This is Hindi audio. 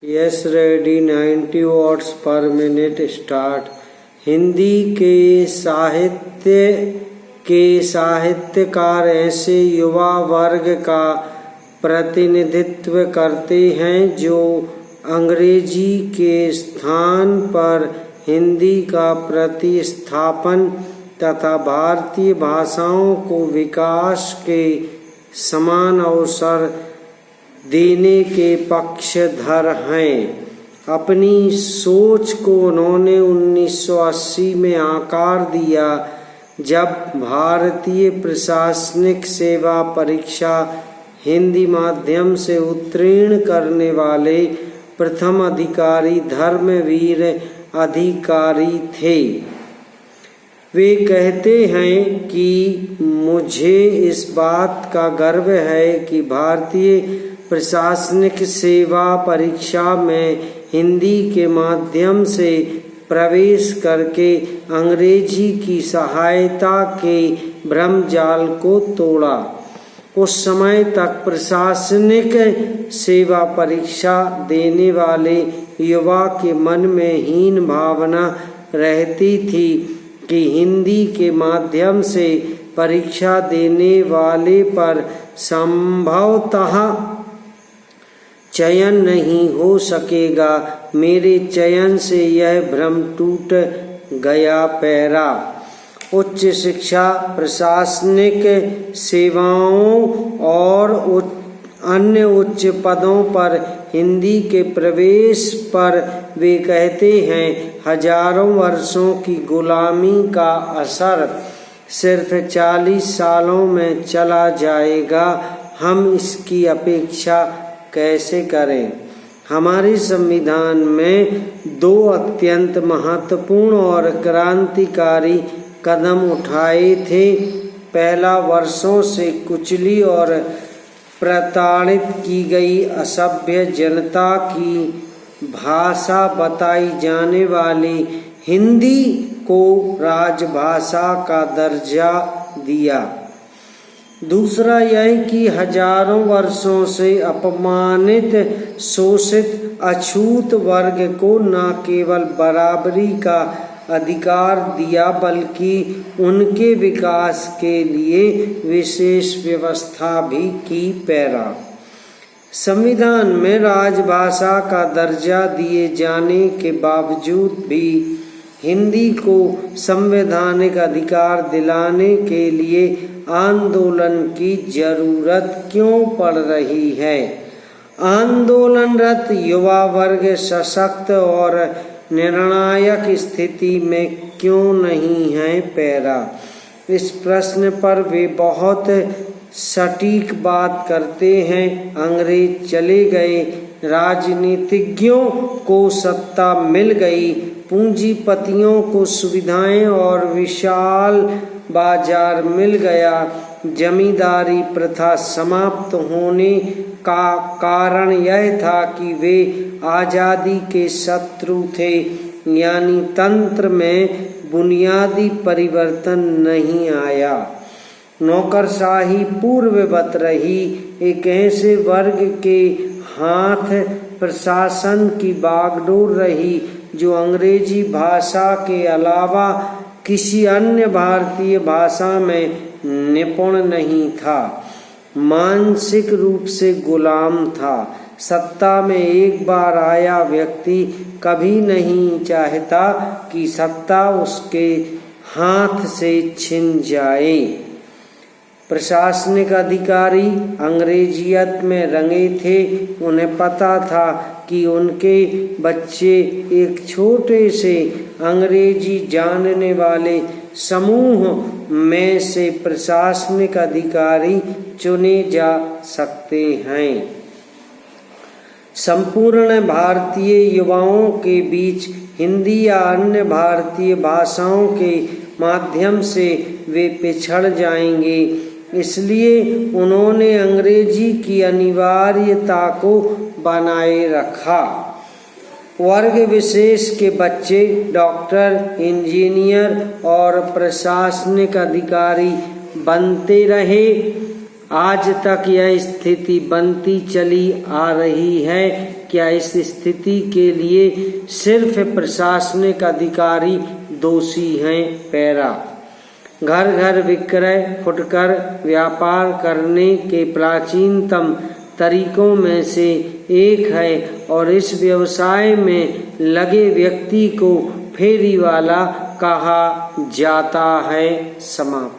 यस रेडी 90 वॉट्स पर मिनट स्टार्ट। हिंदी के साहित्यकार ऐसे युवा वर्ग का प्रतिनिधित्व करते हैं जो अंग्रेजी के स्थान पर हिंदी का प्रतिस्थापन तथा भारतीय भाषाओं को विकास के समान अवसर देने के पक्षधर हैं। अपनी सोच को उन्होंने 1980 में आकार दिया जब भारतीय प्रशासनिक सेवा परीक्षा हिंदी माध्यम से उत्तीर्ण करने वाले प्रथम अधिकारी धर्मवीर अधिकारी थे। वे कहते हैं कि मुझे इस बात का गर्व है कि भारतीय प्रशासनिक सेवा परीक्षा में हिंदी के माध्यम से प्रवेश करके अंग्रेजी की सहायता के भ्रमजाल को तोड़ा। उस समय तक प्रशासनिक सेवा परीक्षा देने वाले युवा के मन में हीन भावना रहती थी कि हिंदी के माध्यम से परीक्षा देने वाले पर संभवतः चयन नहीं हो सकेगा। मेरे चयन से यह भ्रम टूट गया। पैरा उच्च शिक्षा, प्रशासनिक सेवाओं और अन्य उच्च पदों पर हिंदी के प्रवेश पर वे कहते हैं हजारों वर्षों की गुलामी का असर सिर्फ 40 सालों में चला जाएगा। हम इसकी अपेक्षा कैसे करें? हमारे संविधान में 2 अत्यंत महत्वपूर्ण और क्रांतिकारी कदम उठाए थे। पहला, वर्षों से कुचली और प्रताड़ित की गई असभ्य जनता की भाषा बताई जाने वाली हिंदी को राजभाषा का दर्जा दिया। दूसरा यह कि हजारों वर्षों से अपमानित, शोषित, अछूत वर्ग को न केवल बराबरी का अधिकार दिया बल्कि उनके विकास के लिए विशेष व्यवस्था भी की। पैरा संविधान में राजभाषा का दर्जा दिए जाने के बावजूद भी हिंदी को संवैधानिक अधिकार दिलाने के लिए आंदोलन की जरूरत क्यों पड़ रही है? आंदोलनरत युवा वर्ग सशक्त और निर्णायक स्थिति में क्यों नहीं है? पैरा इस प्रश्न पर वे बहुत सटीक बात करते हैं। अंग्रेज चले गए, राजनीतिज्ञों को सत्ता मिल गई, पूंजीपतियों को सुविधाएं और विशाल बाजार मिल गया। जमींदारी प्रथा समाप्त होने का कारण यह था कि वे आजादी के शत्रु थे, यानी तंत्र में बुनियादी परिवर्तन नहीं आया। नौकरशाही पूर्ववत रही। एक ऐसे वर्ग के हाथ प्रशासन की बागडोर रही जो अंग्रेजी भाषा के अलावा किसी अन्य भारतीय भाषा में निपुण नहीं था, मानसिक रूप से गुलाम था। सत्ता में एक बार आया व्यक्ति कभी नहीं चाहता कि सत्ता उसके हाथ से छिन जाए। प्रशासनिक अधिकारी अंग्रेजियत में रंगे थे। उन्हें पता था कि उनके बच्चे एक छोटे से अंग्रेजी जानने वाले समूह में से प्रशासनिक अधिकारी चुने जा सकते हैं। संपूर्ण भारतीय युवाओं के बीच हिंदी या अन्य भारतीय भाषाओं के माध्यम से वे पिछड़ जाएंगे। इसलिए उन्होंने अंग्रेजी की अनिवार्यता को बनाए रखा। वर्ग विशेष के बच्चे डॉक्टर, इंजीनियर और प्रशासनिक अधिकारी बनते रहे। आज तक यह स्थिति बनती चली आ रही है। क्या इस स्थिति के लिए सिर्फ प्रशासनिक अधिकारी दोषी हैं? पैरा। घर घर विक्रय फुटकर व्यापार करने के प्राचीनतम तरीकों में से एक है और इस व्यवसाय में लगे व्यक्ति को फेरी वाला कहा जाता है। समाप्त।